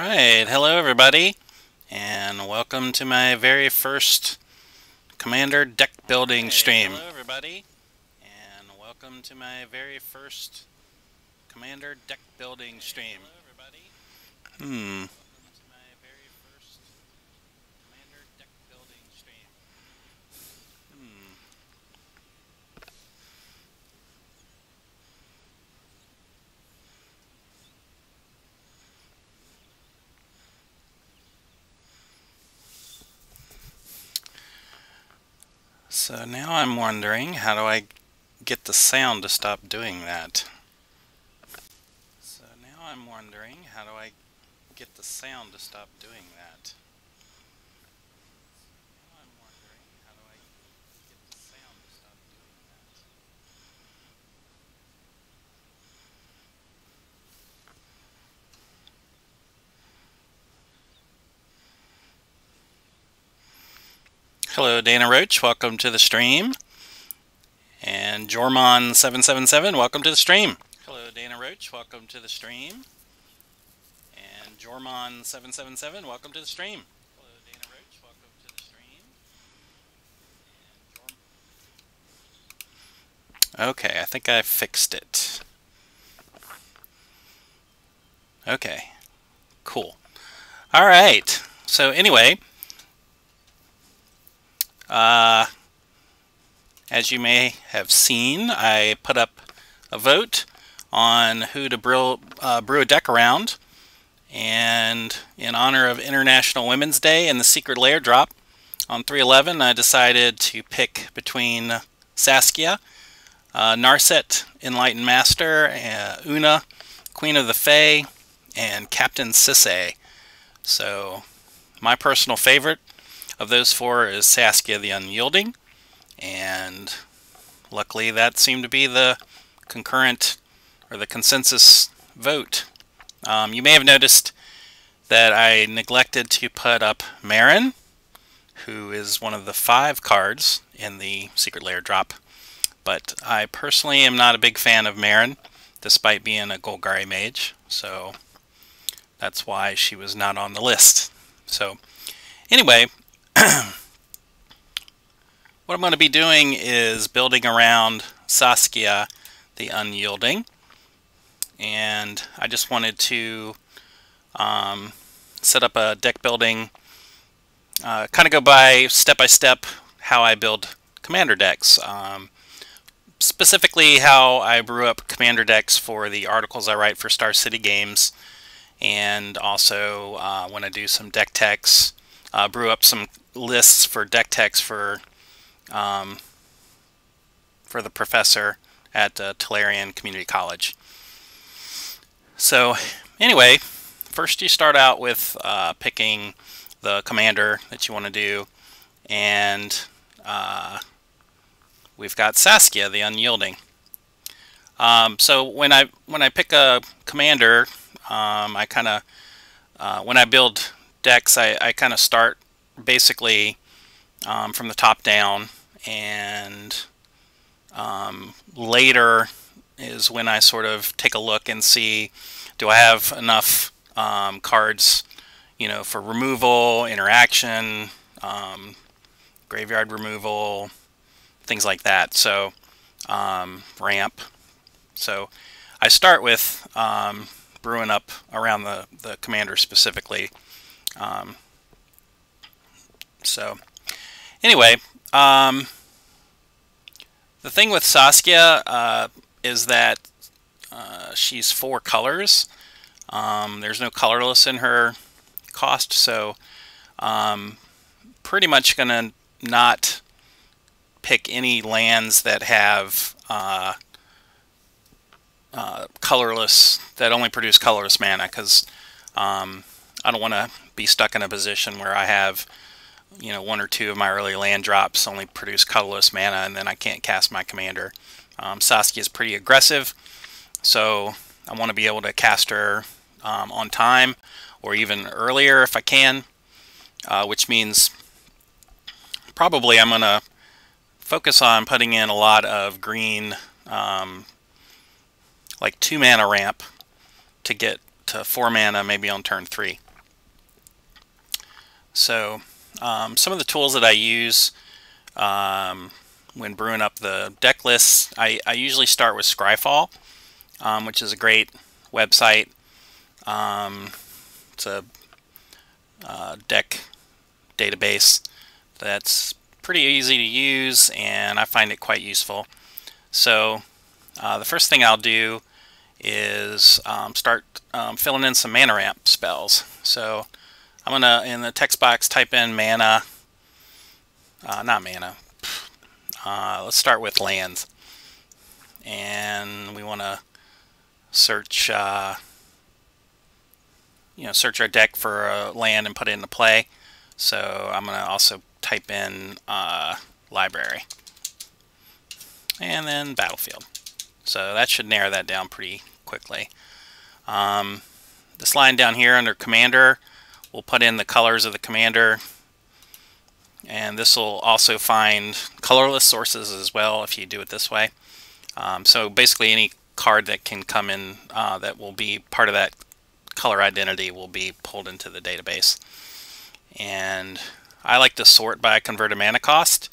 Alright, hello everybody, and welcome to my very first Commander Deck building stream. Hello everybody, and welcome to my very first Commander Deck building stream. So now I'm wondering, how do I get the sound to stop doing that? Hello Dana Roach, welcome to the stream. And Jormon777, welcome to the stream. Hello Dana Roach, welcome to the stream. And Jormon777, welcome to the stream. Hello Dana Roach, welcome to the stream. Okay, I think I fixed it. Okay, cool. Alright, so anyway, as you may have seen, I put up a vote on who to brew a deck around, and in honor of International Women's Day and the Secret Lair drop on 3/11, I decided to pick between Saskia, Narset, Enlightened Master, Una, Queen of the Fae, and Captain Sisay. So my personal favorite of those four is Saskia the Unyielding, and luckily that seemed to be the concurrent or the consensus vote. You may have noticed that I neglected to put up Marin, who is one of the 5 cards in the Secret Lair drop, but I personally am not a big fan of Marin, despite being a Golgari mage, so that's why she was not on the list. So anyway, what I'm going to be doing is building around Saskia the Unyielding, and I just wanted to set up a deck building, kind of go by step how I build commander decks, specifically how I brew up commander decks for the articles I write for Star City Games, and also when I do some deck techs, brew up some lists for deck techs for the professor at Tolarian Community College. So anyway, first you start out with picking the commander that you want to do, and we've got Saskia the Unyielding. So when I pick a commander, I kind of when I build decks, I kind of start basically from the top down, and later is when I sort of take a look and see, do I have enough cards, for removal, interaction, graveyard removal, things like that. So ramp. So I start with brewing up around the commander specifically. So anyway, the thing with Saskia is that she's 4 colors. There's no colorless in her cost, so pretty much gonna not pick any lands that have colorless, that only produce colorless mana, because I don't want to be stuck in a position where I have 1 or 2 of my early land drops only produce colorless mana, and then I can't cast my commander. Saskia is pretty aggressive, so I want to be able to cast her on time, or even earlier if I can, which means probably I'm going to focus on putting in a lot of green, like 2 mana ramp to get to 4 mana maybe on turn 3. So some of the tools that I use when brewing up the deck lists, I usually start with Scryfall, which is a great website. It's a deck database that's pretty easy to use, and I find it quite useful. So the first thing I'll do is start filling in some mana ramp spells. So I'm gonna, in the text box, type in mana, not mana, let's start with lands, and we want to search search our deck for a land and put it into play. So I'm going to also type in library and then battlefield. So that should narrow that down pretty quickly. This line down here under Commander, we'll put in the colors of the Commander, and this will also find colorless sources as well if you do it this way. So basically any card that can come in that will be part of that color identity will be pulled into the database. And I like to sort by converted mana cost.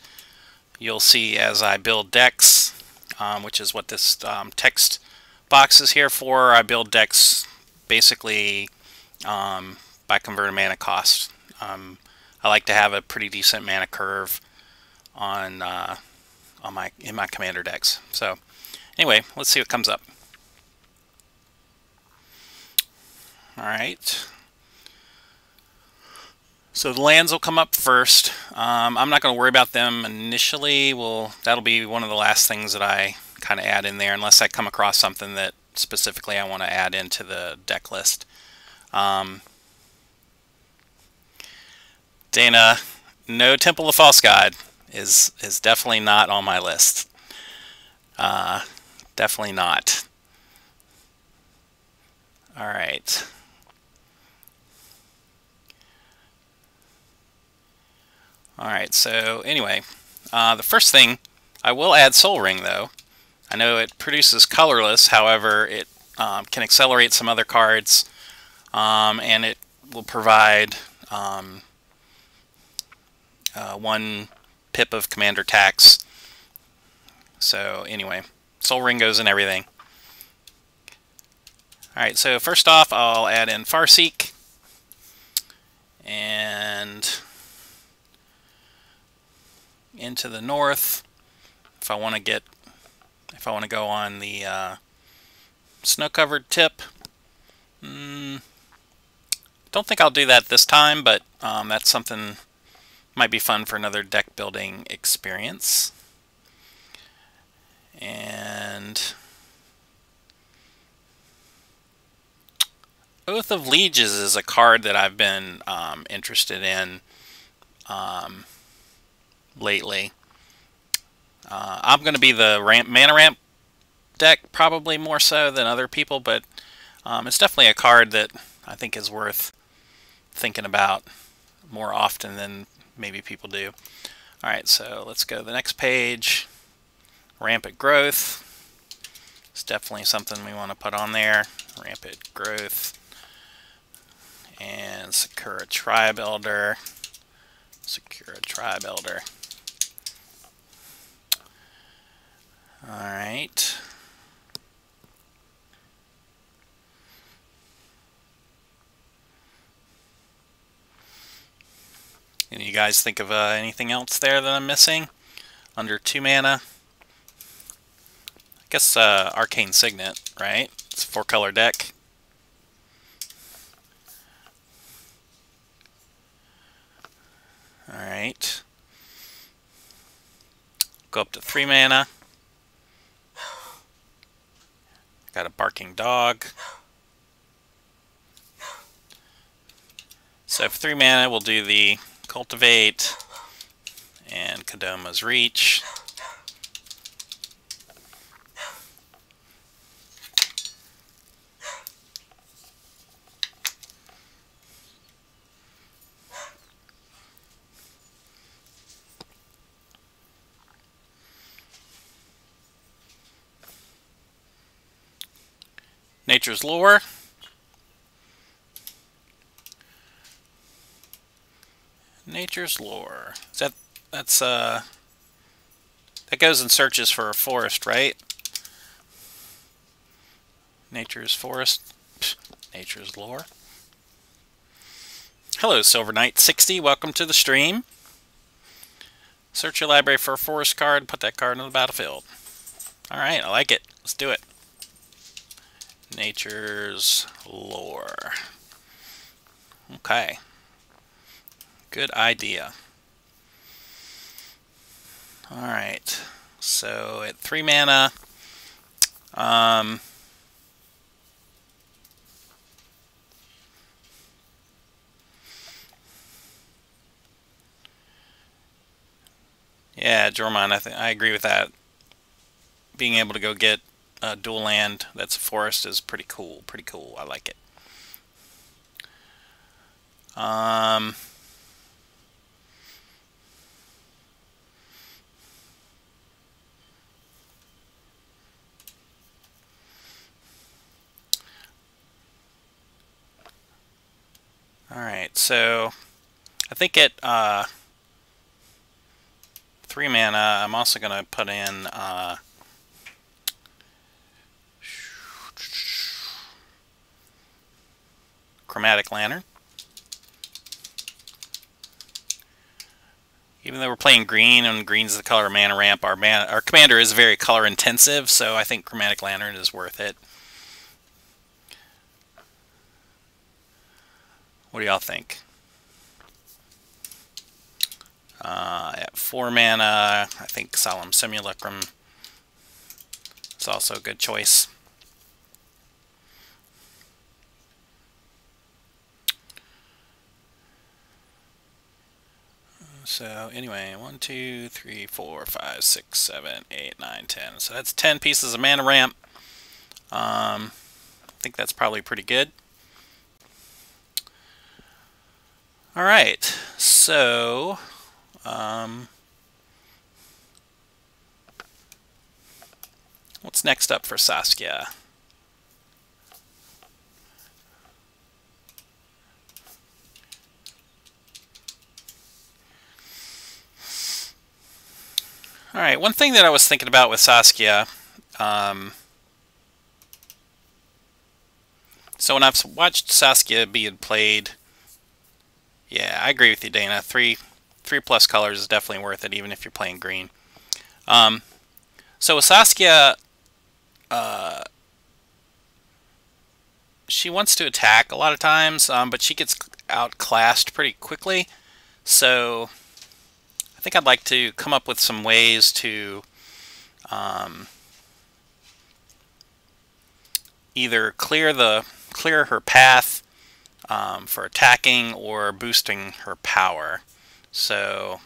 You'll see as I build decks, which is what this text box is here for, I build decks basically by converted mana cost. I like to have a pretty decent mana curve in my Commander decks. So anyway, let's see what comes up. Alright, so the lands will come up first. I'm not going to worry about them initially. That'll be one of the last things that I kind of add in there, unless I come across something that specifically I want to add into the deck list. Dana, no Temple of False God is definitely not on my list. Definitely not. Alright. Alright, so anyway, the first thing, I will add Soul Ring though. I know it produces colorless, however it can accelerate some other cards, and it will provide 1 pip of commander tax. So anyway, Soul Ring goes in everything. Alright, so first off I'll add in Farseek, and into the north, if I want to go on the snow-covered tip. Don't think I'll do that this time, but that's something might be fun for another deck building experience. And Oath of Lieges is a card that I've been interested in lately. I'm going to be the mana ramp deck probably more so than other people, but it's definitely a card that I think is worth thinking about more often than maybe people do. Alright, so let's go to the next page. Rampant Growth. It's definitely something we want to put on there. Rampant Growth. And Sakura Tribe Elder. Sakura Tribe Elder. Alright. Can you guys think of anything else there that I'm missing? Under 2 mana? I guess Arcane Signet, right? It's a 4-color deck. Alright. Go up to 3 mana. Got a Barking Dog. So for 3 mana, we'll do the Cultivate and Kodoma's Reach. Nature's Lore. Nature's lore. That goes and searches for a forest, right? Nature's forest. Psh, nature's lore. Hello, Silver Knight 60. Welcome to the stream. Search your library for a forest card. Put that card on the battlefield. All right, I like it. Let's do it. Nature's lore. Okay. Good idea. All right. So at 3 mana, yeah, Jormon, I agree with that. Being able to go get a dual land that's a forest is pretty cool. Pretty cool. I like it. Alright, so I think at 3 mana, I'm also going to put in Chromatic Lantern. Even though we're playing green, and green's the color of mana ramp, our commander is very color intensive, so I think Chromatic Lantern is worth it. What do y'all think? At 4 mana, I think Solemn Simulacrum is also a good choice. So anyway, 1, 2, 3, 4, 5, 6, 7, 8, 9, 10. So that's 10 pieces of mana ramp. I think that's probably pretty good. All right, so what's next up for Saskia? All right, one thing that I was thinking about with Saskia, so when I've watched Saskia being played, yeah, I agree with you, Dana. 3 plus colors is definitely worth it, even if you're playing green. So with Saskia, she wants to attack a lot of times, but she gets outclassed pretty quickly. So I think I'd like to come up with some ways to either clear her path for attacking or boosting her power. So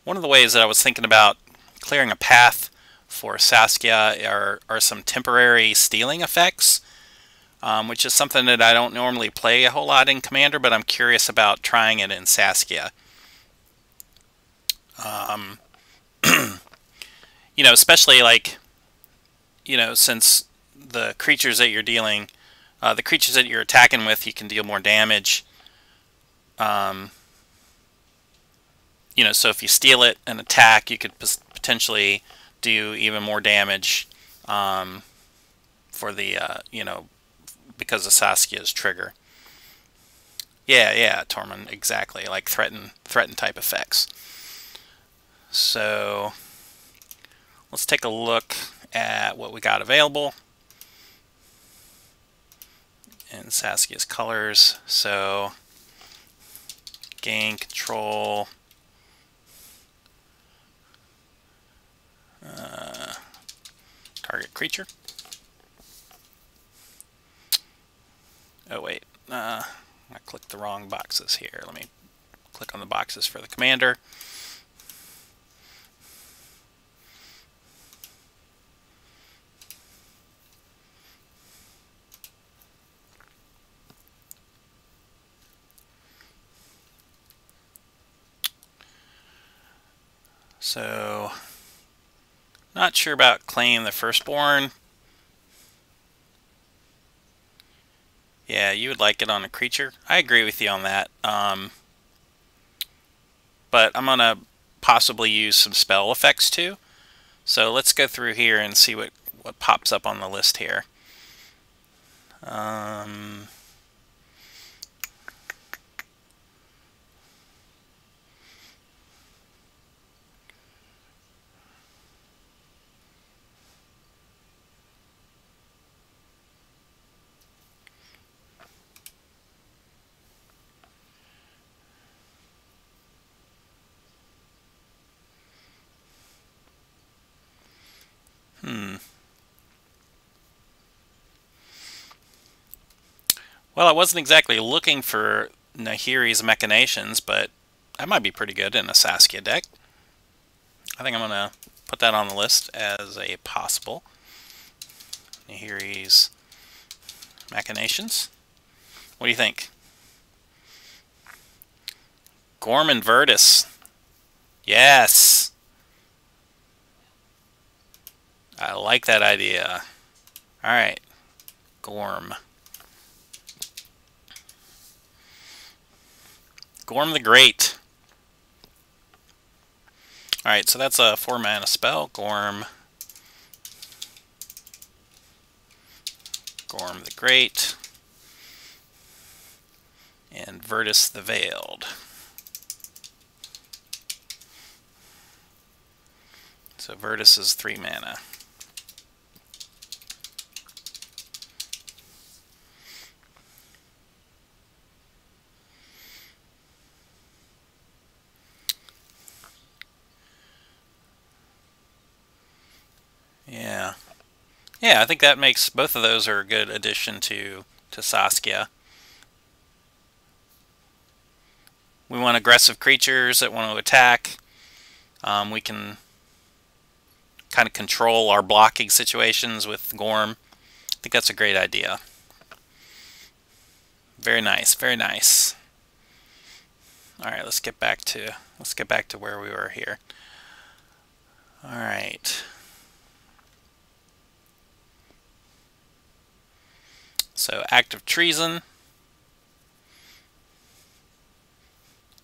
one of the ways that I was thinking about clearing a path for Saskia are some temporary stealing effects, which is something that I don't normally play a whole lot in Commander, but I'm curious about trying it in Saskia. You know, especially like, you know, since the creatures that you're dealing, the creatures that you're attacking with, you can deal more damage. You know, so if you steal it and attack, you could potentially do even more damage for the, you know, because of Saskia's trigger. Yeah, Tormund, exactly, like threaten type effects. So let's take a look at what we got available in Saskia's colors. So gain control, target creature. Oh wait, I clicked the wrong boxes here. Let me click on the boxes for the commander. So, not sure about Claim the Firstborn. Yeah, you would like it on a creature. I agree with you on that. But I'm going to possibly use some spell effects too. So let's go through here and see what pops up on the list here. Well, I wasn't exactly looking for Nahiri's Machinations, but that might be pretty good in a Saskia deck. I think I'm going to put that on the list as a possible. Nahiri's Machinations. What do you think? Gorm and Virtus. Yes! I like that idea. Alright. Gorm. Gorm the Great. Alright, so that's a 4-mana spell. Gorm. Gorm the Great. And Virtus the Veiled. So Virtus is 3 mana. Yeah. Yeah, I think that makes both of those are a good addition to Saskia. We want aggressive creatures that want to attack. We can kind of control our blocking situations with Gorm. I think that's a great idea. Very nice, very nice. All right, let's get back to where we were here. All right. So Act of Treason.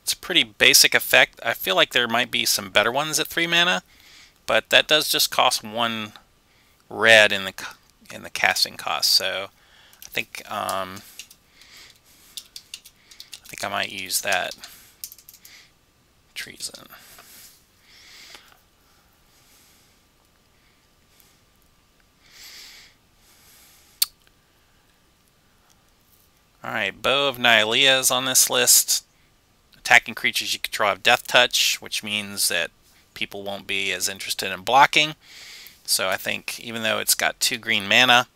It's a pretty basic effect. I feel like there might be some better ones at 3 mana, but that does just cost 1 red in the casting cost. So I think I might use that. Treason. Alright, Bow of Nylea is on this list. Attacking creatures you control have Death Touch, which means that people won't be as interested in blocking. So I think even though it's got 2 green mana,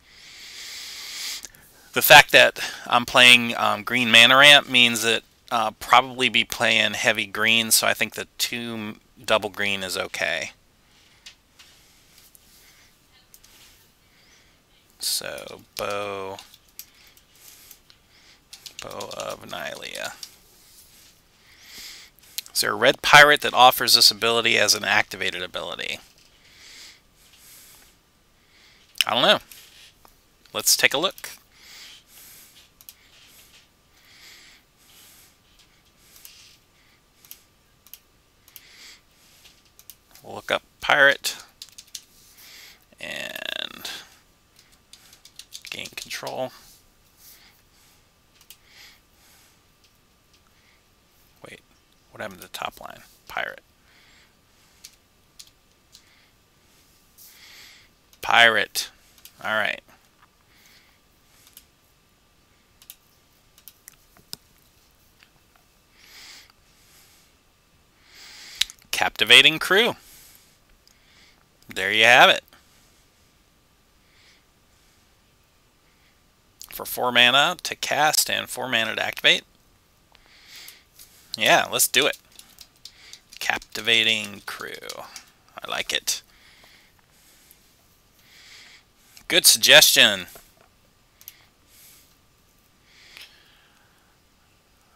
the fact that I'm playing green mana ramp means that I'll probably be playing heavy green, so I think the 2 double green is okay. So Bow of Nylea. Is there a red pirate that offers this ability as an activated ability? I don't know. Let's take a look. We'll look up pirate and gain control. Wait, what happened to the top line? Pirate. Pirate. All right. Captivating Crew. There you have it. For 4 mana to cast and 4 mana to activate. Yeah, let's do it. Captivating Crew. I like it. Good suggestion.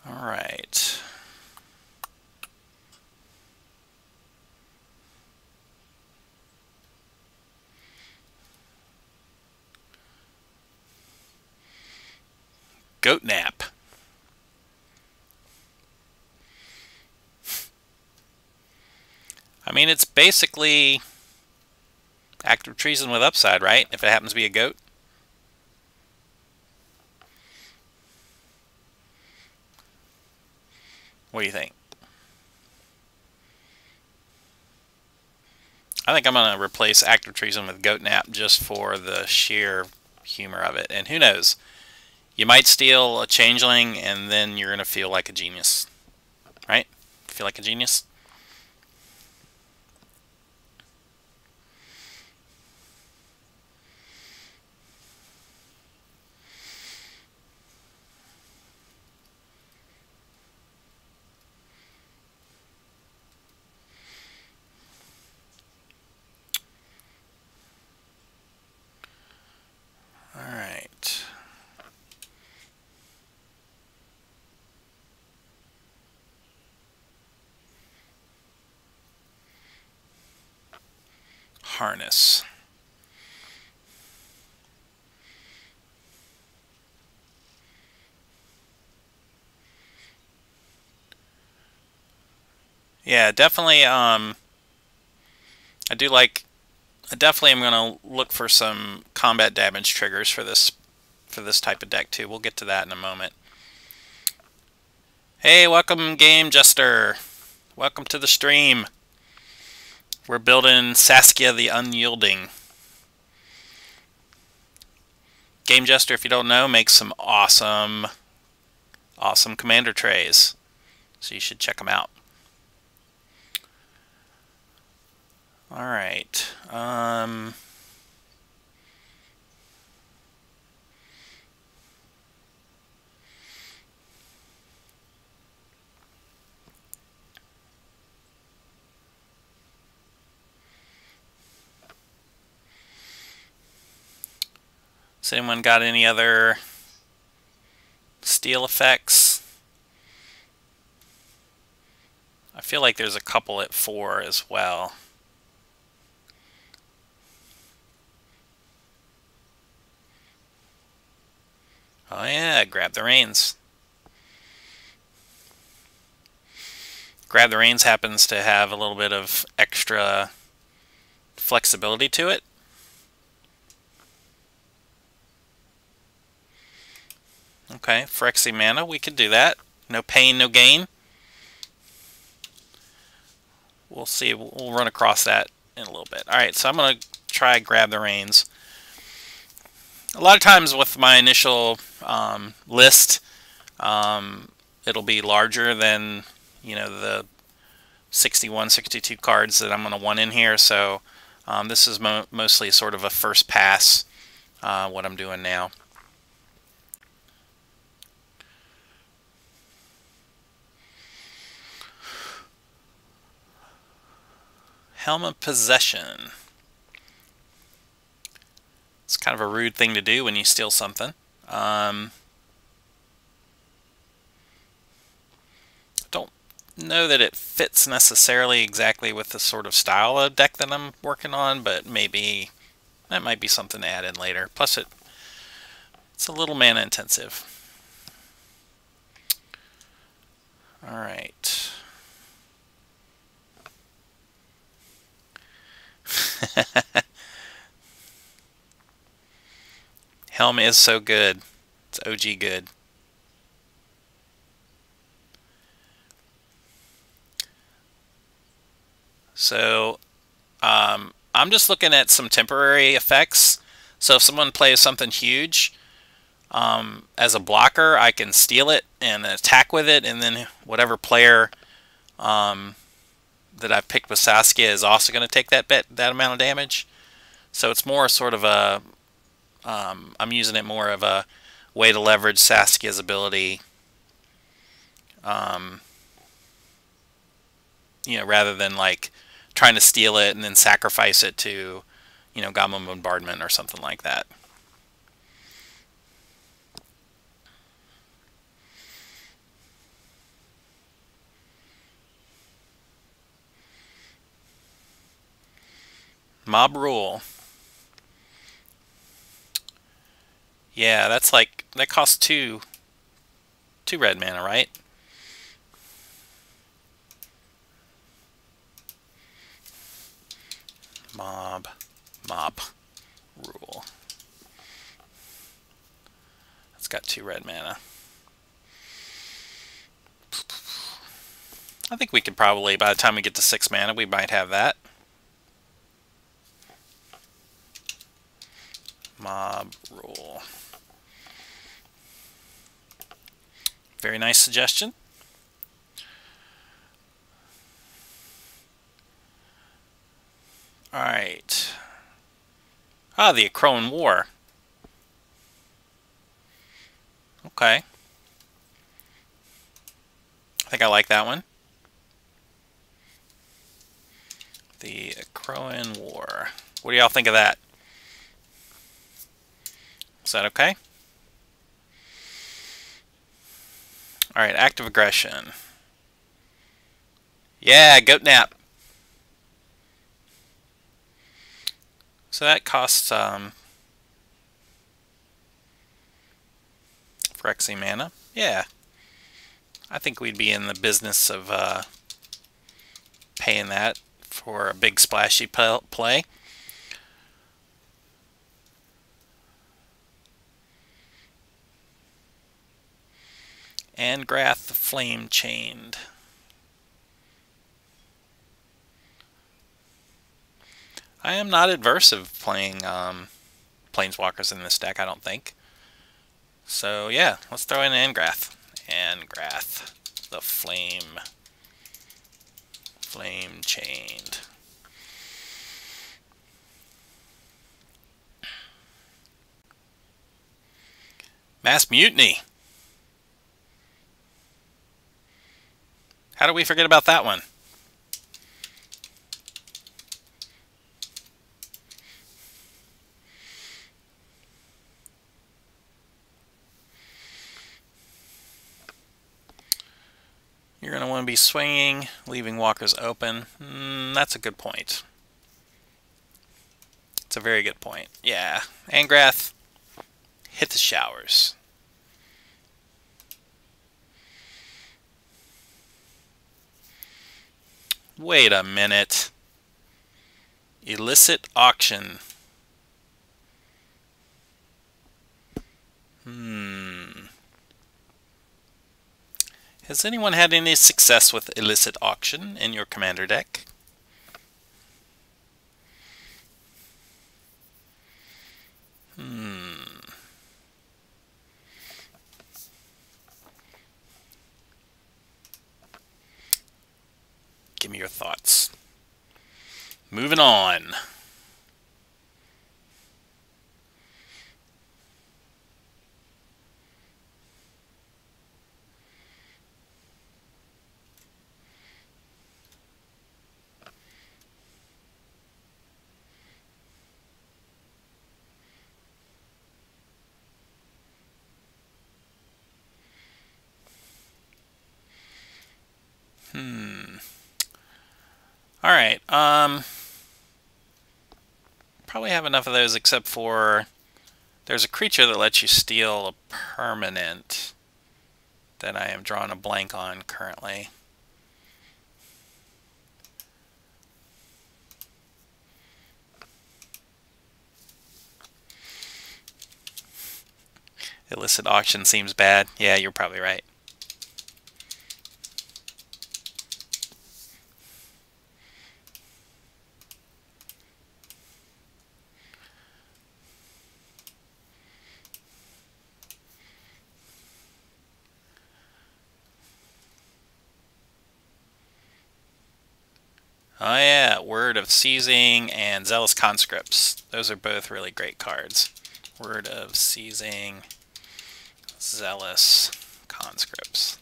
All right. Goat Nap. I mean, it's basically active treason with upside, right? If it happens to be a goat. What do you think? I think I'm going to replace active treason with goat nap just for the sheer humor of it. And who knows? You might steal a changeling and then you're going to feel like a genius. Right? Feel like a genius? Alright. Harness. Yeah, definitely, I definitely am going to look for some combat damage triggers for this type of deck too. We'll get to that in a moment. Hey, welcome Game Jester. Welcome to the stream. We're building Saskia the Unyielding. Game Jester, if you don't know, makes some awesome commander trays. So you should check them out. Alright. Has anyone got any other steel effects? I feel like there's a couple at 4 as well. Oh yeah, grab the reins. Grab the reins happens to have a little bit of extra flexibility to it. Okay, Phyrexia mana, we could do that. No pain, no gain. We'll see, we'll run across that in a little bit. Alright, so I'm going to try grab the reins. A lot of times with my initial list, it'll be larger than, you know, the 61, 62 cards that I'm going to want in here. So this is mostly sort of a first pass, what I'm doing now. Helm of Possession. It's kind of a rude thing to do when you steal something. Don't know that it fits necessarily exactly with the sort of style of deck that I'm working on, but maybe that might be something to add in later. Plus it's a little mana intensive. Alright. Helm is so good. It's OG good. So I'm just looking at some temporary effects. So if someone plays something huge as a blocker, I can steal it and attack with it, and then whatever player that I've picked with Saskia is also going to take that amount of damage. So it's more sort of a I'm using it more of a way to leverage Saskia's ability, you know, rather than like trying to steal it and then sacrifice it to, you know, Goblin Bombardment or something like that. Mob Rule. Yeah, that's like, that costs 2 2 red mana, right? Mob rule. It's got 2 red mana. I think we could probably, by the time we get to 6 mana, we might have that. Mob rule. Very nice suggestion. Alright. Ah, the Crowan War. Okay. I think I like that one. The Crowan War. What do y'all think of that? Is that okay? Alright, active aggression. Yeah, goat nap. So that costs Phyrexian mana. Yeah. I think we'd be in the business of paying that for a big splashy play. And Grath the Flame Chained. I am not adverse of playing Planeswalkers in this deck, I don't think. So yeah, let's throw in Angrath. Angrath the Flame Chained. Mass Mutiny. How do we forget about that one? You're going to want to be swinging, leaving walkers open. That's a good point. It's a very good point. Yeah, Angrath, hit the showers. Wait a minute. Illicit auction. Has anyone had any success with illicit auction in your commander deck? Give me your thoughts. Moving on. Alright, probably have enough of those except for there's a creature that lets you steal a permanent that I am drawing a blank on currently. Illicit auction seems bad. Yeah, you're probably right. Oh yeah, Word of Seizing and Zealous Conscripts. Those are both really great cards. Word of Seizing, Zealous Conscripts.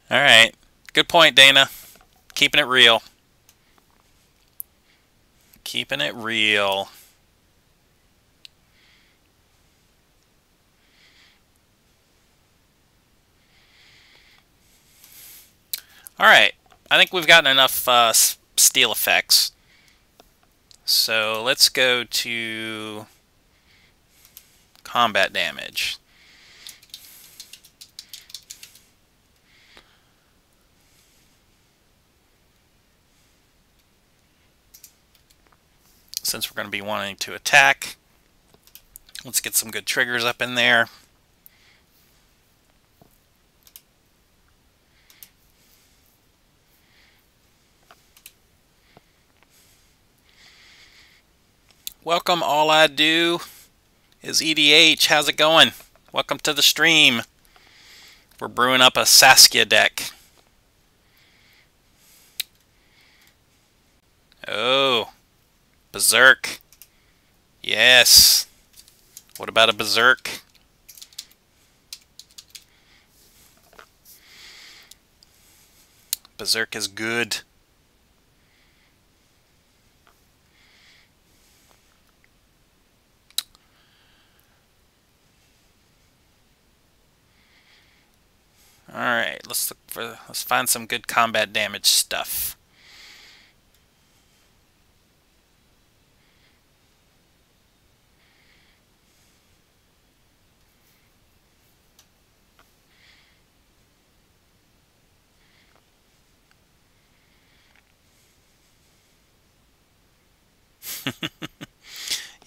Alright, good point, Dana. Keeping it real. Keeping it real. Alright, I think we've gotten enough steel effects. So let's go to combat damage. Since we're going to be wanting to attack, let's get some good triggers up in there. Welcome, all I do is EDH. How's it going? Welcome to the stream. We're brewing up a Saskia deck. Oh, Berserk. Yes. What about a Berserk? Berserk is good. Alright, let's find some good combat damage stuff.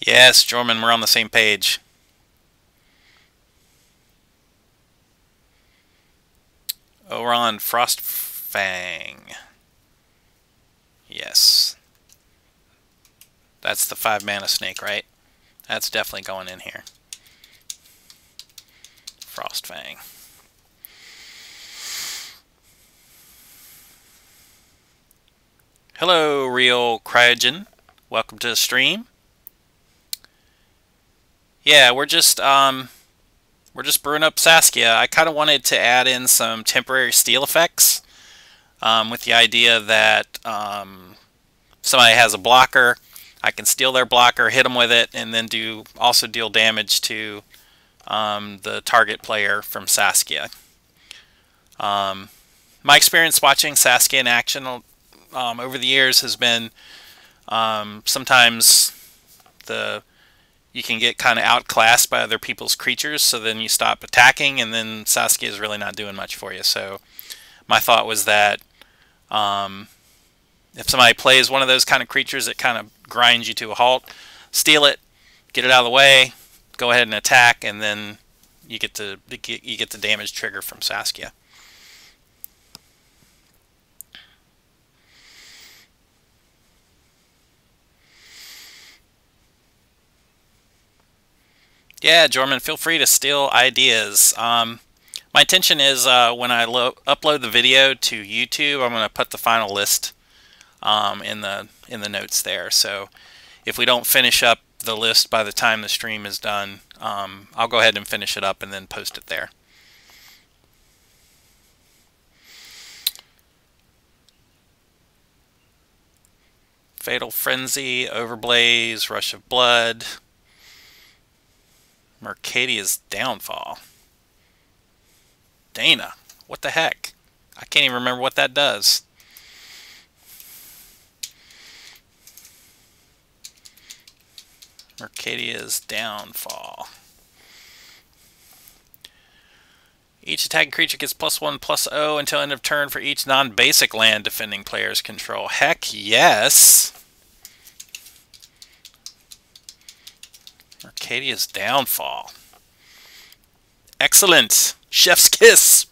Yes, Jorman, we're on the same page. Oron Frostfang. Yes. That's the 5-mana snake, right? That's definitely going in here. Frostfang. Hello, Real Cryogen. Welcome to the stream. Yeah, we're just brewing up Saskia. I kind of wanted to add in some temporary steel effects with the idea that somebody has a blocker, I can steal their blocker, hit them with it, and then also deal damage to the target player from Saskia. My experience watching Saskia in action over the years has been sometimes you can get kind of outclassed by other people's creatures, so then you stop attacking, and then Saskia is really not doing much for you. So my thought was that if somebody plays one of those kind of creatures that kind of grinds you to a halt, steal it, get it out of the way, go ahead and attack, and then you get the damage trigger from Saskia. Yeah, Jorman, feel free to steal ideas. My intention is when I upload the video to YouTube, I'm going to put the final list in the notes there. So if we don't finish up the list by the time the stream is done, I'll go ahead and finish it up and then post it there. Fatal Frenzy, Overblaze, Rush of Blood, Mercadia's Downfall. Dana, what the heck? I can't even remember what that does. Mercadia's Downfall. Each attacking creature gets +1/+0 until end of turn for each non-basic land defending players control. Heck yes! Mercadia's Downfall. Excellent! Chef's kiss!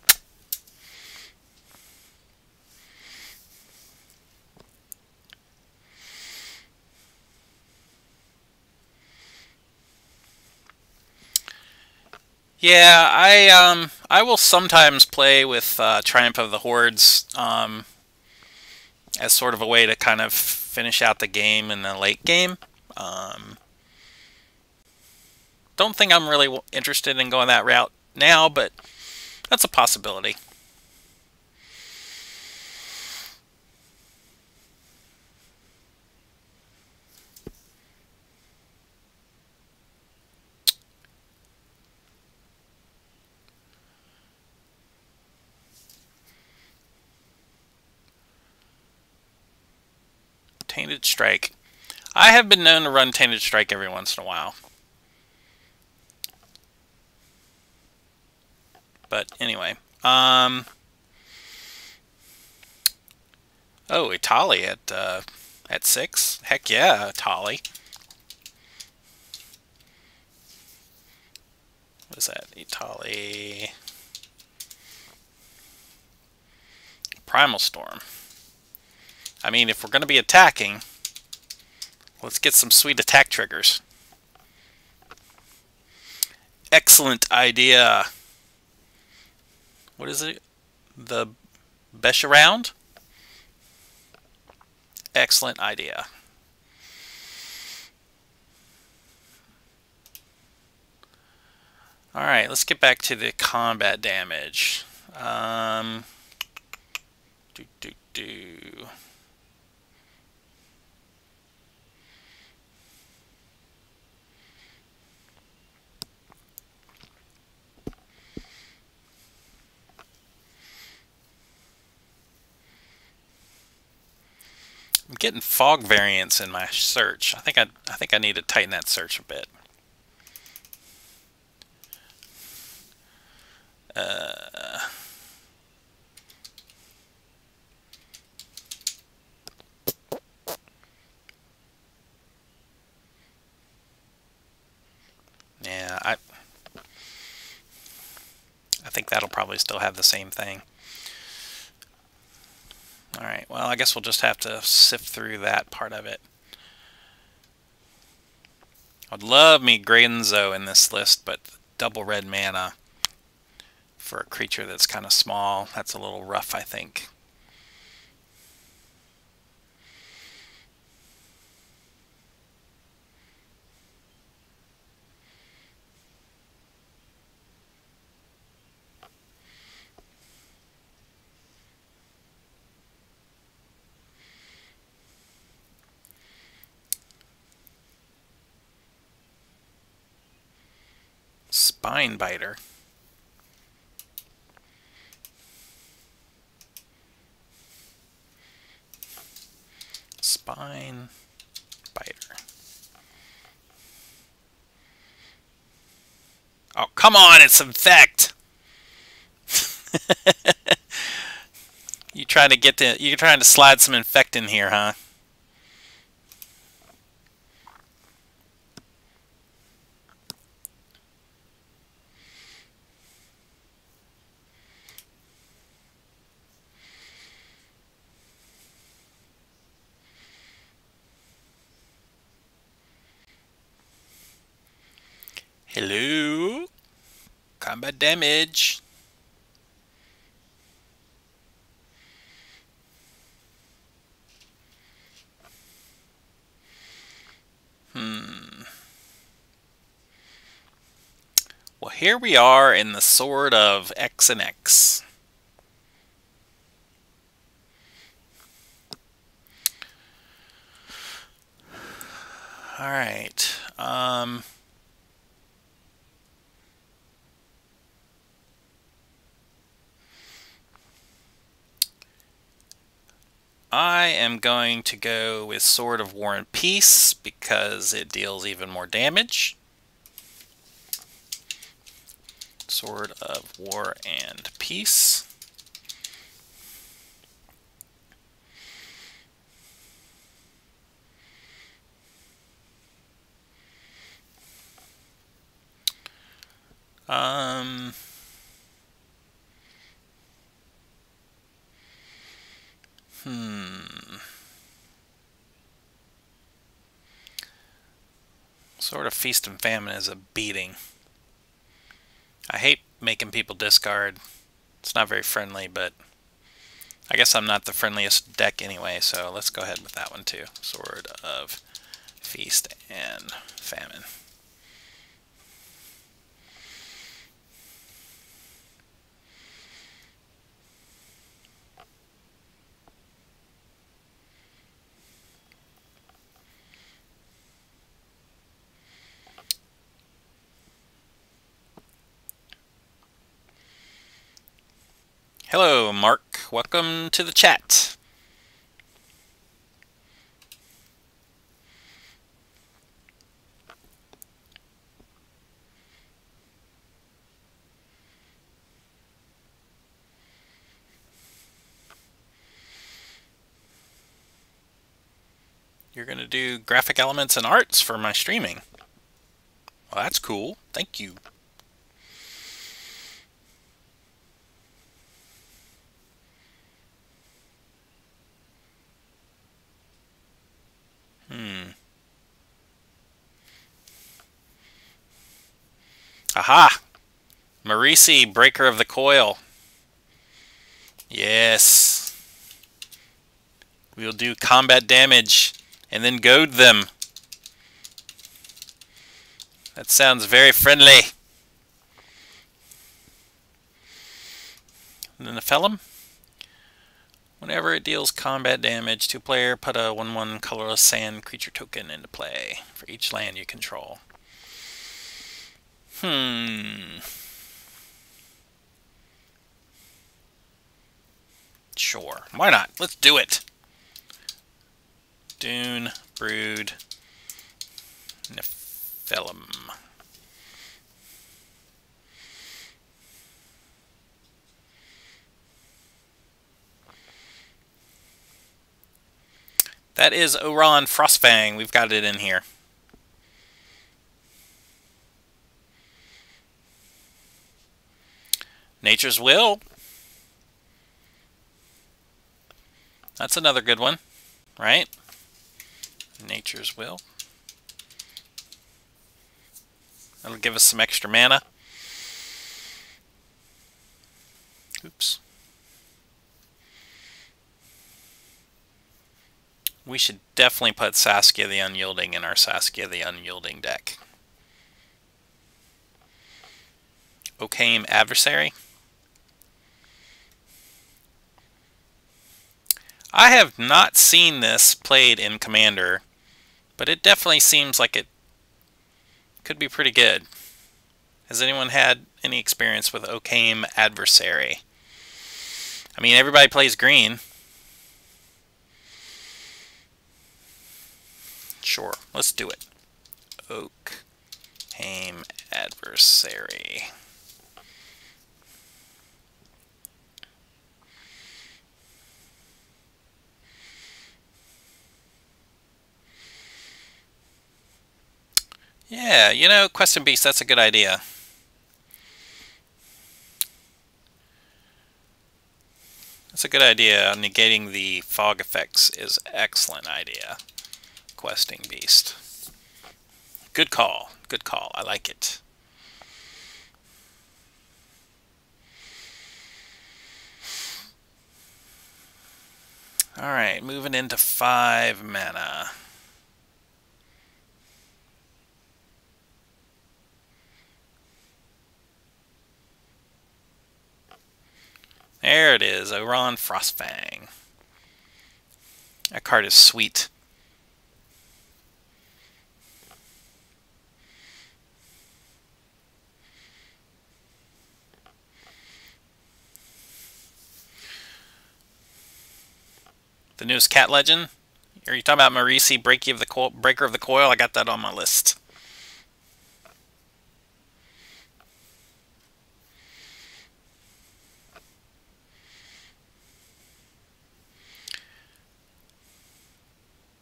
Yeah, I will sometimes play with Triumph of the Hordes as sort of a way to kind of finish out the game in the late game. Don't think I'm really interested in going that route now, but that's a possibility. Tainted Strike. I have been known to run Tainted Strike every once in a while. But anyway. Oh, Itali at 6? Heck yeah, Itali. What is that? Itali. Primal Storm. I mean, if we're going to be attacking, let's get some sweet attack triggers. Excellent idea. What is it? The Besh around? Excellent idea. Alright, let's get back to the combat damage. I'm getting fog variants in my search. I think I need to tighten that search a bit. Yeah, I think that'll probably still have the same thing. Alright, well, I guess we'll just have to sift through that part of it. I'd love me Granzo in this list, but double red mana for a creature that's kind of small, that's a little rough, I think. Spine Biter. Spine Biter. Oh, come on, it's Infect! You're trying to slide some Infect in here, huh? Hello? Combat damage. Well, here we are in the Sword of X and X. Alright. I am going to go with Sword of War and Peace because it deals even more damage. Sword of War and Peace. Sword of Feast and Famine is a beating. I hate making people discard. It's not very friendly, but I guess I'm not the friendliest deck anyway, so let's go ahead with that one too. Sword of Feast and Famine. Hello, Mark. Welcome to the chat. You're going to do graphic elements and arts for my streaming. Well, that's cool. Thank you. Aha! Marisi, Breaker of the Coil. Yes. We'll do combat damage and then goad them. That sounds very friendly. And then the Felum. Whenever it deals combat damage to a player, put a 1/1 colorless sand creature token into play for each land you control. Sure. Why not? Let's do it. Dune, Brood, Nephilim. That is Oran Frostfang. We've got it in here. Nature's Will. That's another good one, right? Nature's Will. That'll give us some extra mana. Oops. We should definitely put Saskia the Unyielding in our Saskia the Unyielding deck. Okaim Adversary. I have not seen this played in Commander, but it definitely seems like it could be pretty good. Has anyone had any experience with Okaim Adversary? I mean, everybody plays green. Sure, let's do it. Okaim Adversary. Yeah, you know, Quest and Beast, that's a good idea. That's a good idea. Negating the fog effects is an excellent idea. Questing Beast. Good call. Good call. I like it. Alright, moving into 5 mana. There it is, Oran Frostfang. That card is sweet. The newest cat legend? Are you talking about Marisi, Breaker of the Coil? I got that on my list.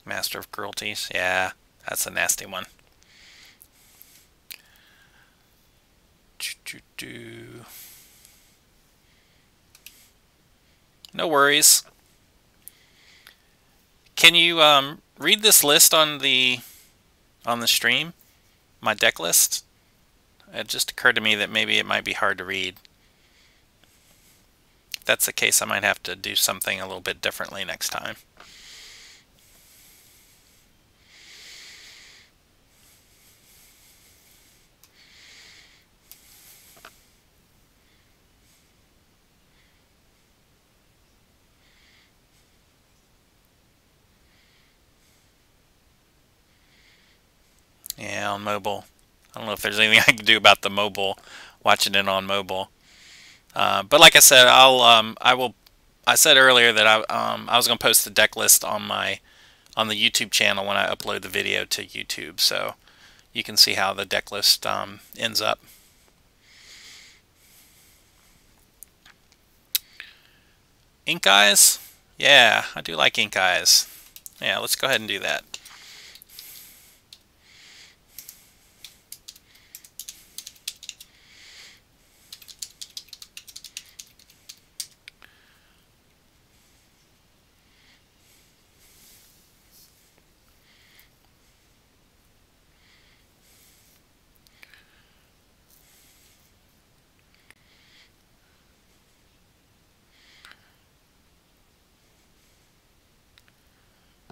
Master of Cruelties. Yeah, that's a nasty one. No worries. Can you read this list on the stream? My deck list? It just occurred to me that maybe it might be hard to read. If that's the case, I might have to do something a little bit differently next time. Yeah, on mobile. I don't know if there's anything I can do about the mobile, watching it on mobile. But like I said, I said earlier that I was going to post the deck list on the YouTube channel when I upload the video to YouTube, so you can see how the deck list ends up. Ink Eyes? Yeah, I do like Ink Eyes. Yeah, let's go ahead and do that.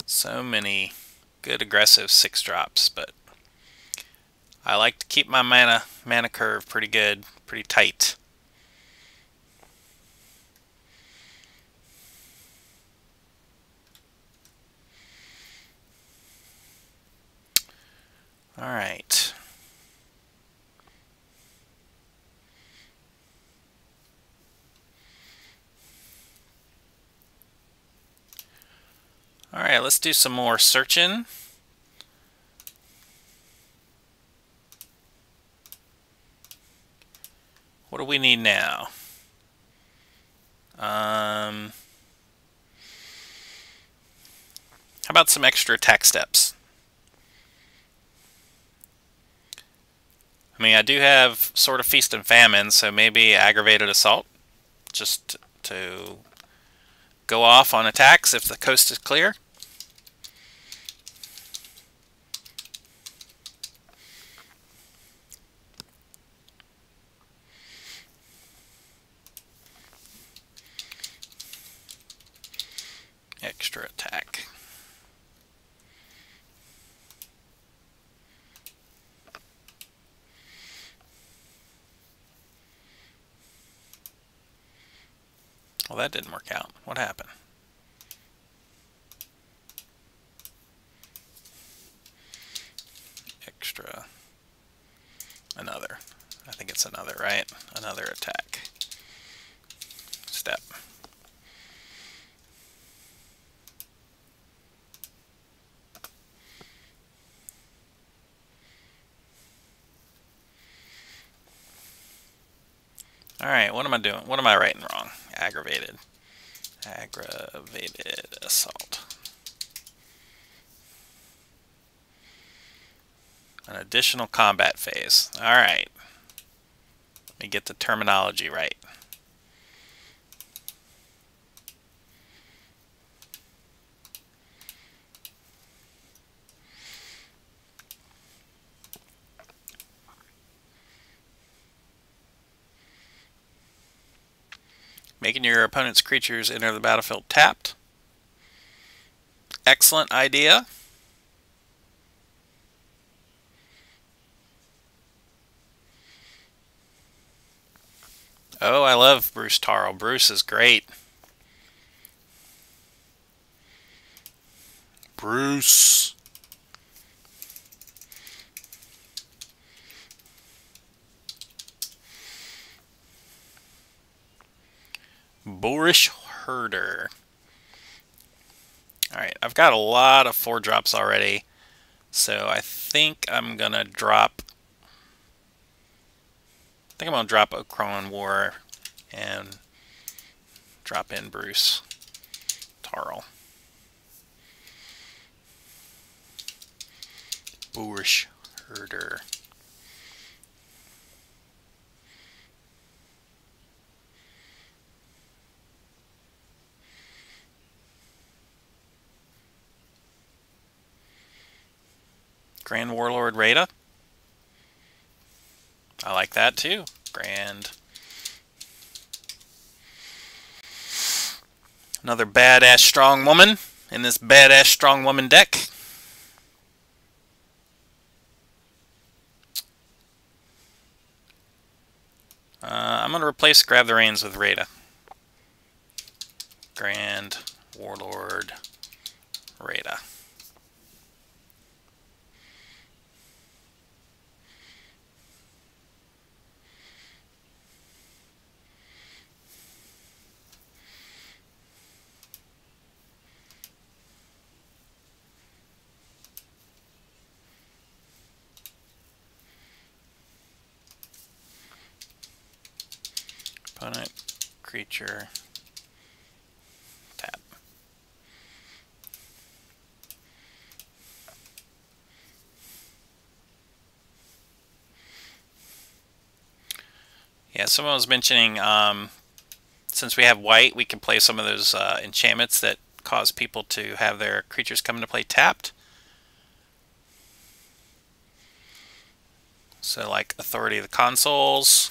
So many good aggressive 6-drops, but I like to keep my mana curve pretty good, pretty tight. All right. All right, let's do some more searching. What do we need now? How about some extra attack steps? I mean, I do have sort of Feast and Famine, so maybe Aggravated Assault, just to go off on attacks if the coast is clear. Extra attack. Well, that didn't work out. What happened? Extra. Another. I think it's another, right? Another attack. Step. Alright, what am I doing? What am I writing wrong? Aggravated. Aggravated assault. An additional combat phase. Alright. Let me get the terminology right. Making your opponent's creatures enter the battlefield tapped. Excellent idea. Oh, I love Bruce Tarl. Bruce is great. Bruce. Boorish Herder. Alright, I've got a lot of 4-drops already, so I think I'm gonna drop Okron War and drop in Bruce Tarl. Boorish Herder. Grand Warlord Rada. I like that too. Grand. Another badass strong woman in this badass strong woman deck. I'm going to replace Grab the Reins with Rada. Grand Warlord Rada. Opponent creature tap. Yeah, someone was mentioning since we have white, we can play some of those enchantments that cause people to have their creatures come into play tapped. So like Authority of the Consoles.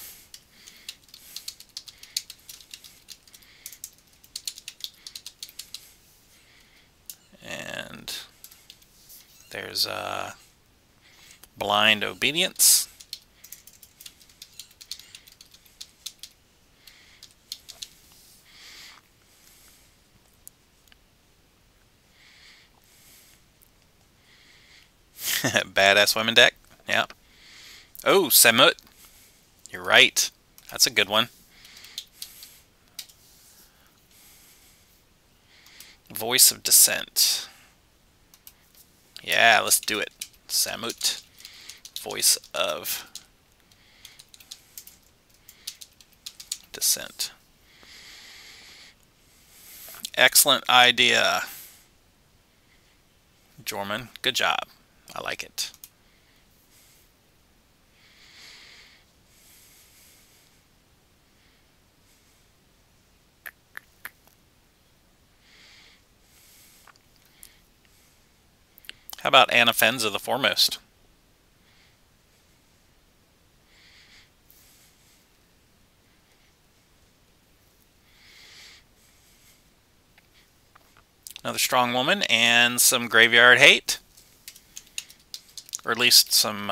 And There's Blind Obedience. Badass Women deck. Yeah. Oh, Samut. You're right. That's a good one. Voice of Dissent. Yeah, let's do it. Samut. Voice of Dissent. Excellent idea, Jorman. Good job. I like it. How about Anna Fenza the Foremost? Another strong woman and some graveyard hate. Or at least some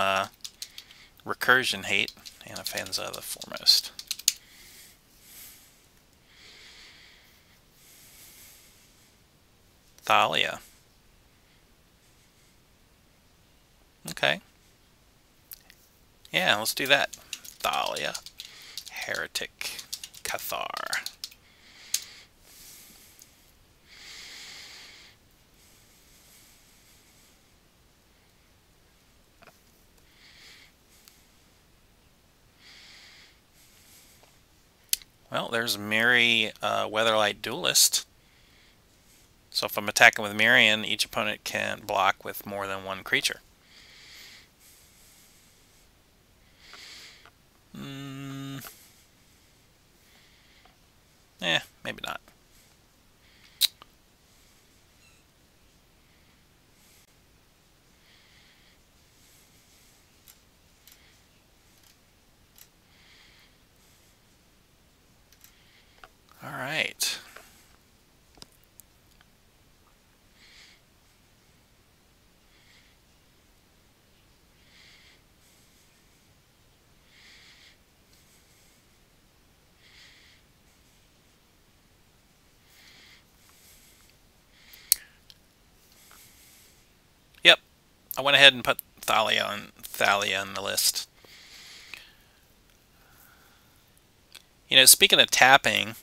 recursion hate. Anna Fenza the Foremost. Thalia. Okay. Yeah, let's do that. Thalia. Heretic. Cathar. Well, there's Miri Weatherlight Duelist. So if I'm attacking with Mirian, each opponent can block with more than one creature. Maybe not. All right. Yep, I went ahead and put Thalia on the list. You know, speaking of tapping,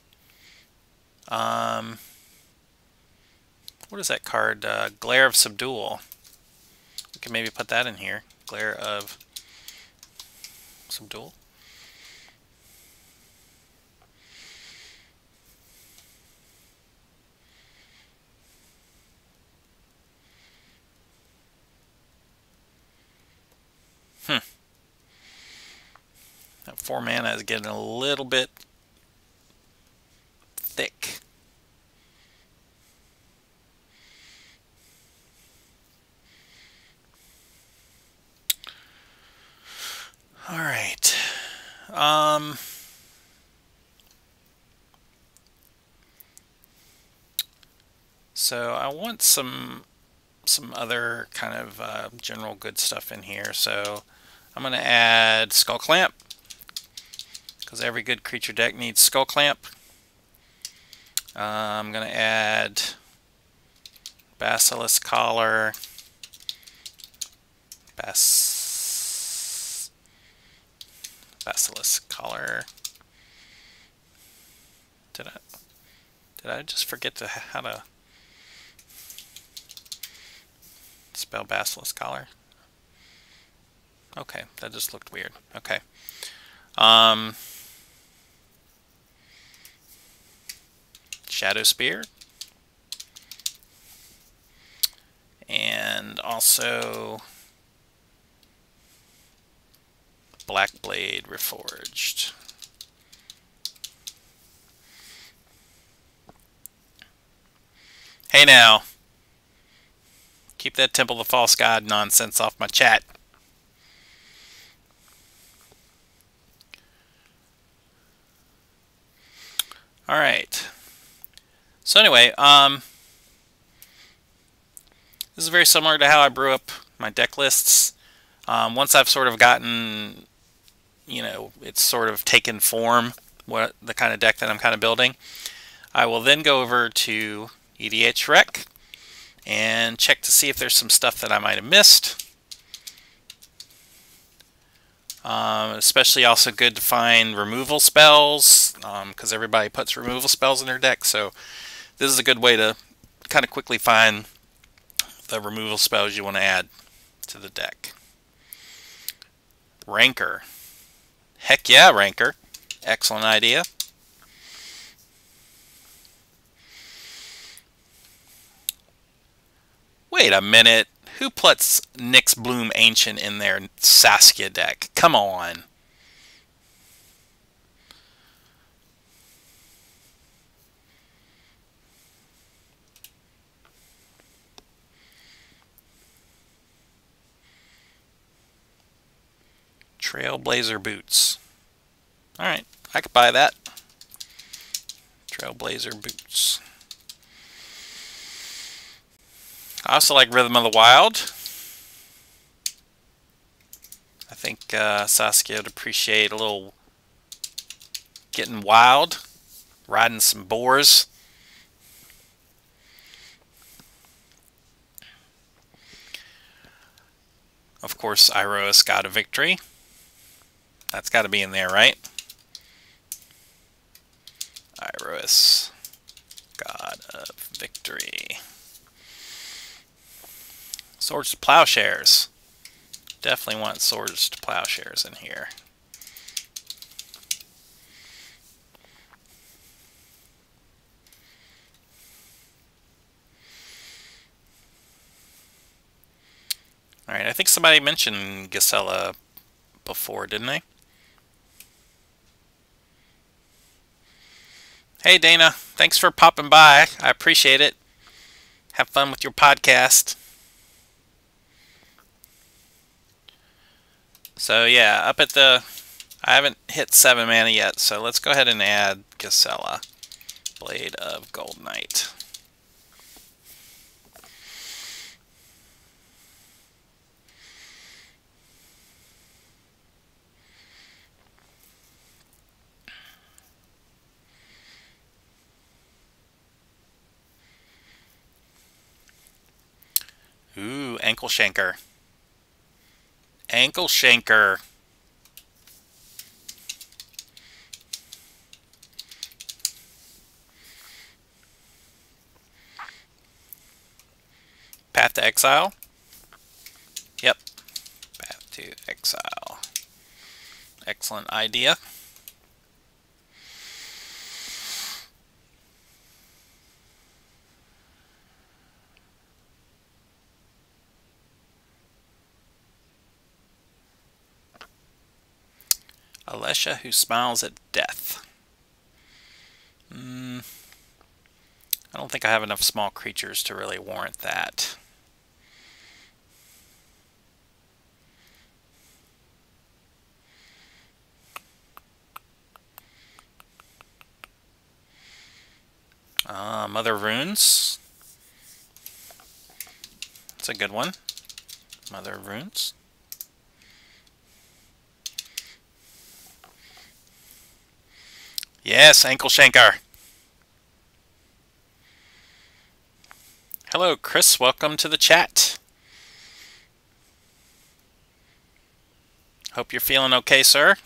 what is that card? Glare of Subdual. We can maybe put that in here. Glare of Subdual. That 4 mana is getting a little bit thick. All right. So I want some other kind of general good stuff in here. So I'm going to add Skull Clamp, because every good creature deck needs Skull Clamp. I'm going to add Basilisk Collar, Basilisk Collar. Did I just forget how to spell Basilisk Collar? Okay, that just looked weird. Okay. Shadow Spear. And also Black Blade Reforged. Hey now, keep that Temple of the False God nonsense off my chat. Alright. So anyway, This is very similar to how I brew up my deck lists. Once I've sort of gotten, it's sort of taken form, what the kind of deck that I'm kind of building, I will then go over to EDHREC and check to see if there's some stuff that I might have missed. Especially also good to find removal spells, because everybody puts removal spells in their deck, so this is a good way to kind of quickly find the removal spells you want to add to the deck. Rancor. Heck yeah, Rancor. Excellent idea. Wait a minute. Who puts Nyx Bloom Ancient in their Saskia deck? Come on. Trailblazer Boots. Alright, I could buy that. Trailblazer Boots. I also like Rhythm of the Wild. I think Saskia would appreciate a little getting wild, riding some boars. Of course, Iroas, God of Victory. That's got to be in there, right? Iroas, God of Victory. Swords to Plowshares. Definitely want Swords to Plowshares in here. Alright, I think somebody mentioned Gisela before, didn't they? Hey Dana, thanks for popping by. I appreciate it. Have fun with your podcast. So yeah, up at the... I haven't hit 7 mana yet, so let's go ahead and add Gisela. Blade of Gold Knight. Ooh, Ankle Shanker. Ankle Shanker. Path to Exile? Yep. Path to Exile. Excellent idea. Alesha who smiles at death. I don't think I have enough small creatures to really warrant that. Mother of Runes. That's a good one. Mother of Runes. Yes, Ankle Shankar. Hello, Chris. Welcome to the chat. Hope you're feeling okay, sir.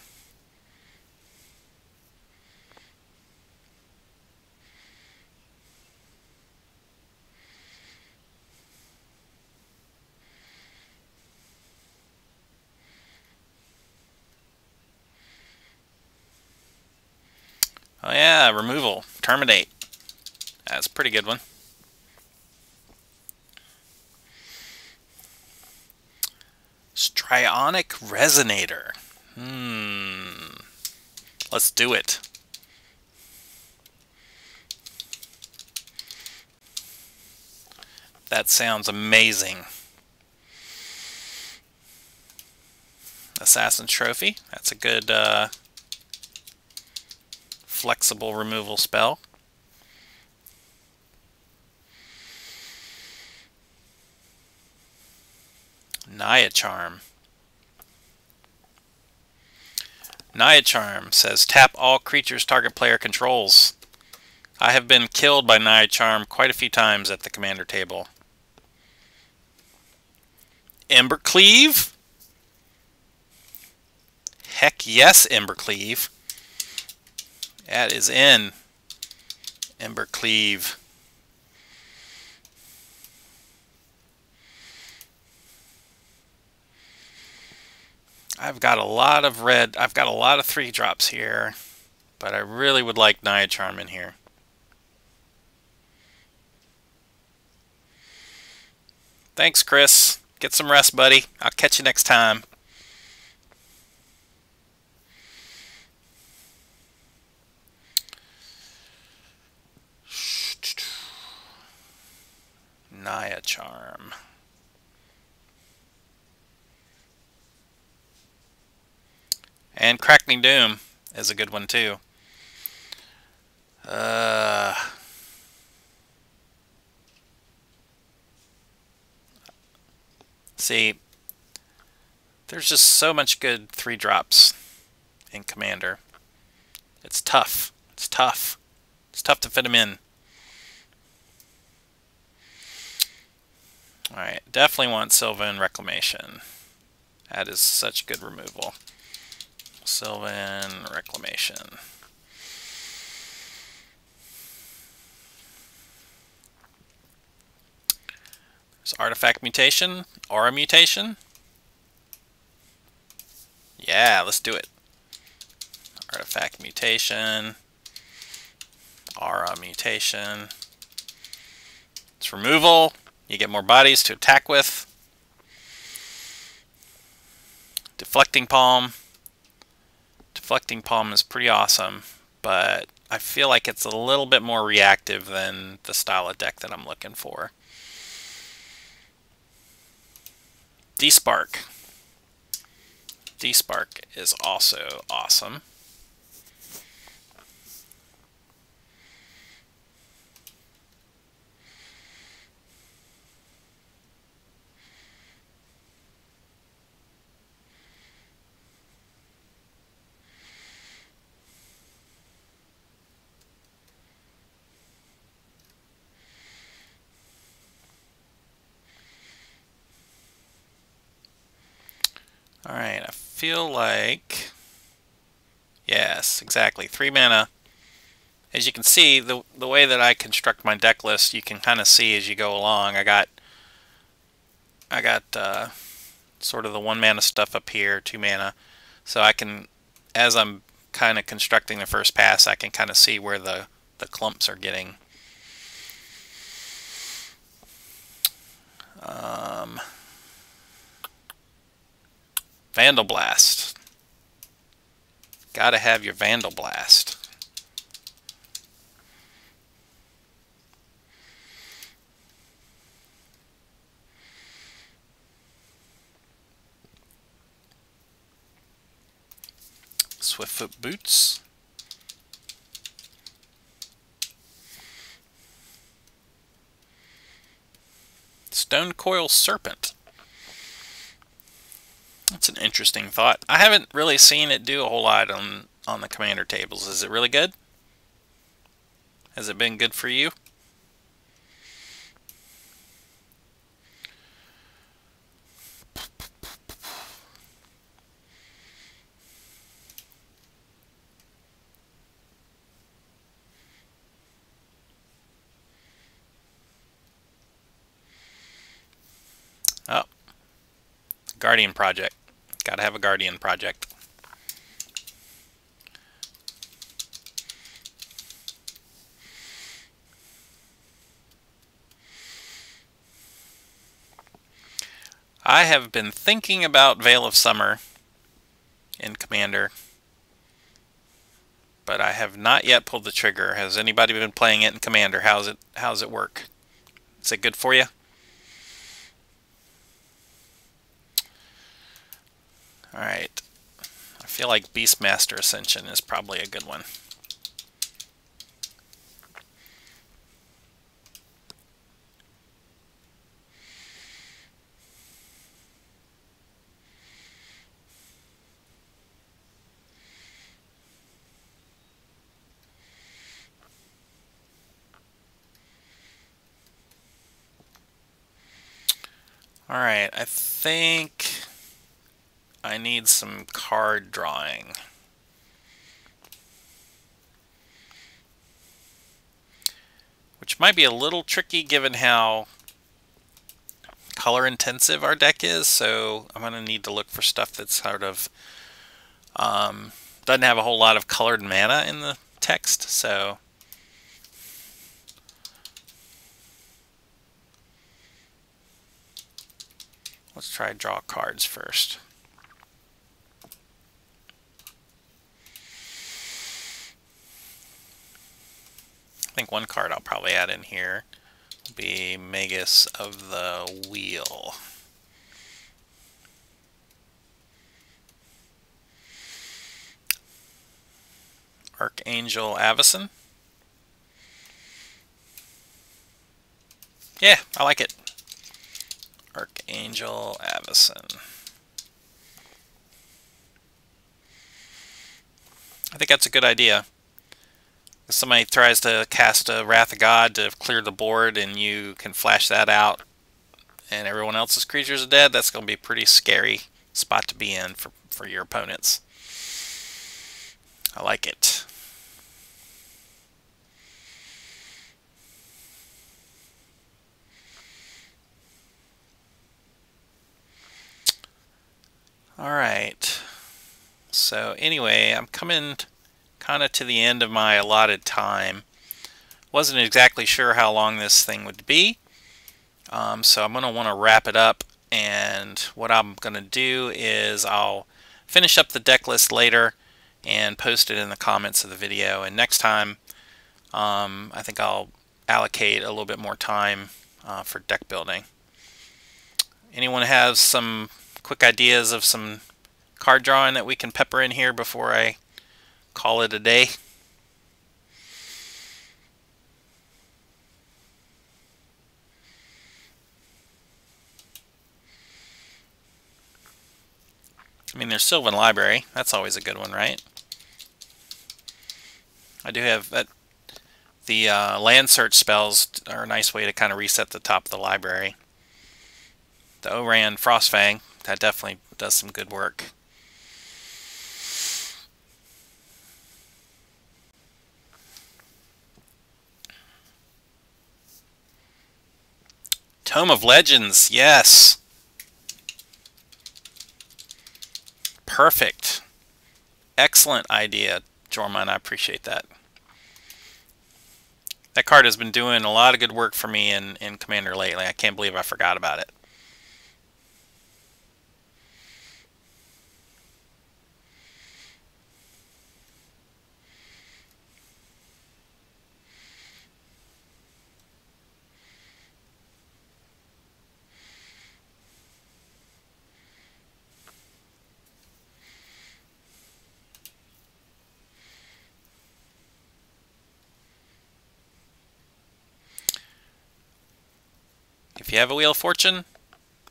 Oh yeah, removal. Terminate. That's a pretty good one. Strionic Resonator. Let's do it. That sounds amazing. Assassin's Trophy. That's a good flexible removal spell. . Naya Charm. Naya Charm says tap all creatures target player controls. I have been killed by Naya Charm quite a few times at the commander table. Embercleave? Heck yes, Embercleave. That is in. Embercleave. I've got a lot of red. I've got a lot of 3-drops here, but I really would like Naya Charm in here. Thanks, Chris. Get some rest, buddy. I'll catch you next time. Naya Charm. And Crackling Doom is a good one too. See, there's just so much good 3-drops in Commander. It's tough. It's tough. It's tough to fit them in. Alright, definitely want Sylvan Reclamation. That is such good removal. Sylvan Reclamation. There's Artifact Mutation, Aura Mutation. Yeah, let's do it. Artifact Mutation, Aura Mutation. It's removal. You get more bodies to attack with. Deflecting Palm. Deflecting Palm is pretty awesome, but I feel like it's a little bit more reactive than the style of deck that I'm looking for. Despark. Despark is also awesome. Alright, I feel like... Yes, exactly. 3 mana. As you can see, the way that I construct my deck list, you can kind of see as you go along. I got sort of the 1 mana stuff up here, 2 mana. So I can, as I'm kind of constructing the first pass, I can kind of see where the clumps are getting. Vandal Blast. Gotta have your Vandal Blast. Swiftfoot Boots. Stone Coil Serpent. That's an interesting thought. I haven't really seen it do a whole lot on the commander tables. Is it really good? Has it been good for you? Oh, Guardian Project. Gotta have a Guardian Project. I have been thinking about Veil of Summer in Commander, but I have not yet pulled the trigger. Has anybody been playing it in Commander? How's it work? Is it good for you? Alright. I feel like Beastmaster Ascension is probably a good one. Alright, I think I need some card drawing. Which might be a little tricky given how color intensive our deck is, so I'm going to need to look for stuff that's sort of doesn't have a whole lot of colored mana in the text, so let's try draw cards first. I think one card I'll probably add in here will be Magus of the Wheel. Archangel Avacyn. Yeah, I like it. Archangel Avacyn. I think that's a good idea. If somebody tries to cast a Wrath of God to clear the board and you can flash that out and everyone else's creatures are dead, that's going to be a pretty scary spot to be in for your opponents. I like it. Alright. So anyway, I'm coming kind of to the end of my allotted time. Wasn't exactly sure how long this thing would be. So I'm going to want to wrap it up, and what I'm going to do is I'll finish up the deck list later and post it in the comments of the video, and next time I think I'll allocate a little bit more time for deck building. Anyone have some quick ideas of some card drawing that we can pepper in here before I call it a day? I mean, there's Sylvan Library. That's always a good one, right? I do have that. The land search spells are a nice way to kind of reset the top of the library. The Oran Frostfang, that definitely does some good work. Tome of Legends, yes! Perfect. Excellent idea, Jorman. I appreciate that. That card has been doing a lot of good work for me in Commander lately. I can't believe I forgot about it. If you have a Wheel of Fortune,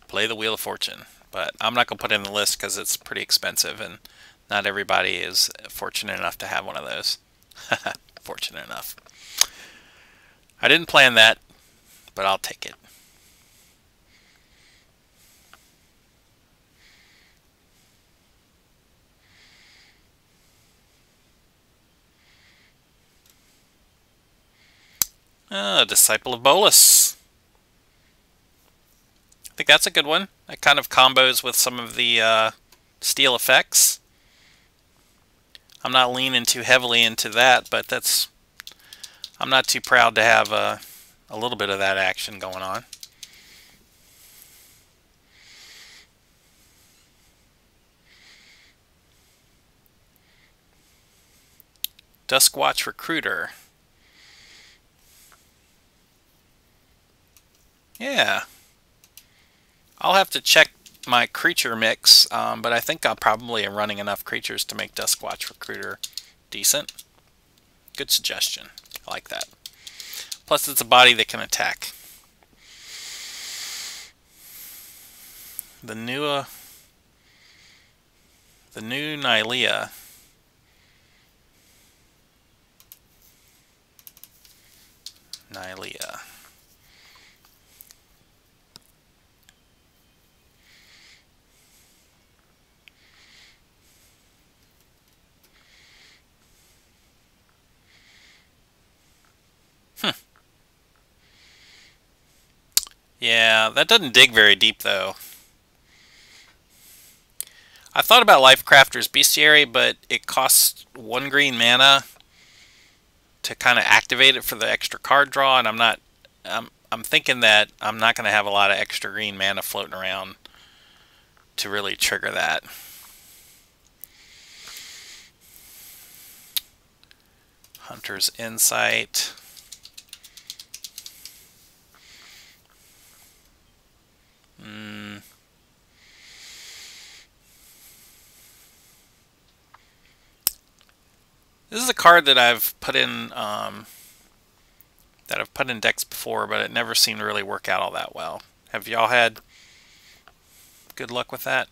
play the Wheel of Fortune. But I'm not going to put it in the list because it's pretty expensive and not everybody is fortunate enough to have one of those. Fortunate enough. I didn't plan that, but I'll take it. Disciple of Bolus. I think that's a good one. That kind of combos with some of the steel effects. I'm not leaning too heavily into that, but I'm not too proud to have a little bit of that action going on. Duskwatch Recruiter. Yeah. I'll have to check my creature mix, but I think I probably am running enough creatures to make Duskwatch Recruiter decent. Good suggestion. I like that. Plus it's a body that can attack. The new Nylea. Yeah, that doesn't dig very deep though. I thought about Lifecrafter's Bestiary, but it costs 1 green mana to kind of activate it for the extra card draw, and I'm thinking that I'm not going to have a lot of extra green mana floating around to really trigger that. Hunter's Insight. This is a card that I've put in decks before, but it never seemed to really work out all that well. Have y'all had good luck with that?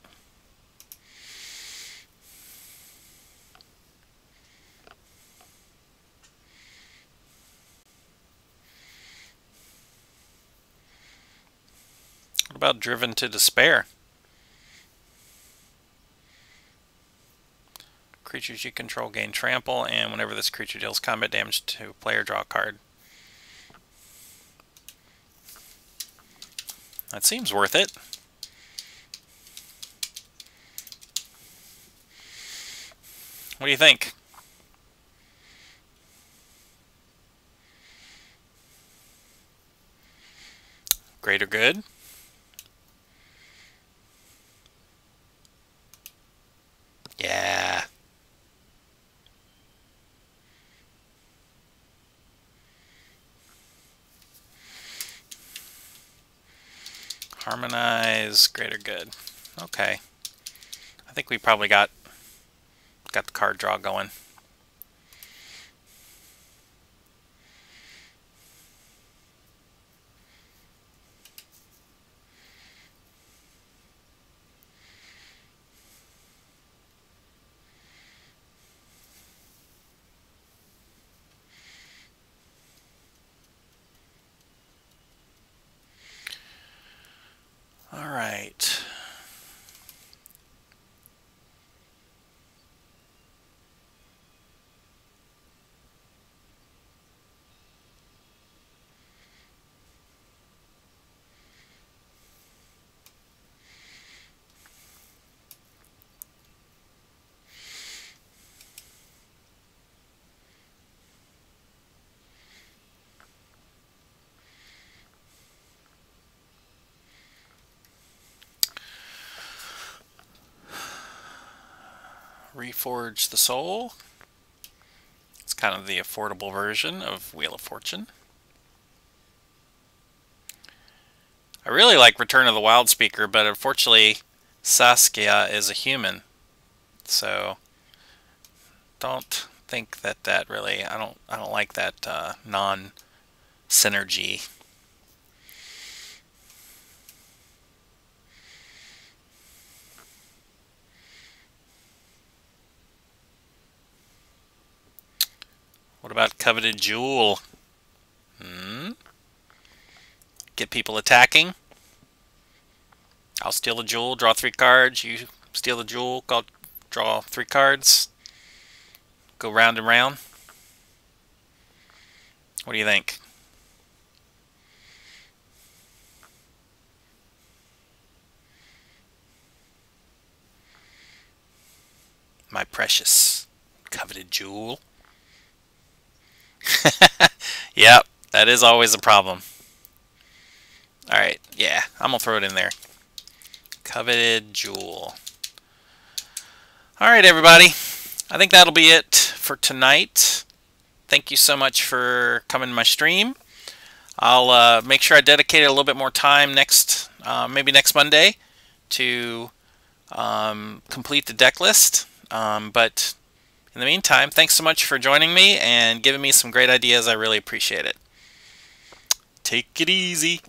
What about Driven to Despair? Creatures you control gain trample, and whenever this creature deals combat damage to a player, draw a card. That seems worth it. What do you think? Great or good? Yeah. Harmonize, great or good. Okay. I think we probably got the card draw going. All right. Reforge the Soul. It's kind of the affordable version of Wheel of Fortune. I really like Return of the Wild Speaker, but unfortunately Saskia is a human. So don't think that really, I don't like that non-synergy. What about Coveted Jewel? Get people attacking. I'll steal the jewel, draw 3 cards. You steal the jewel, draw 3 cards. Go round and round. What do you think? My precious Coveted Jewel. Yep, that is always a problem. Alright, yeah, I'm going to throw it in there. Coveted Jewel. Alright, everybody. I think that'll be it for tonight. Thank you so much for coming to my stream. I'll make sure I dedicate a little bit more time maybe next Monday to complete the deck list. But in the meantime, thanks so much for joining me and giving me some great ideas. I really appreciate it. Take it easy.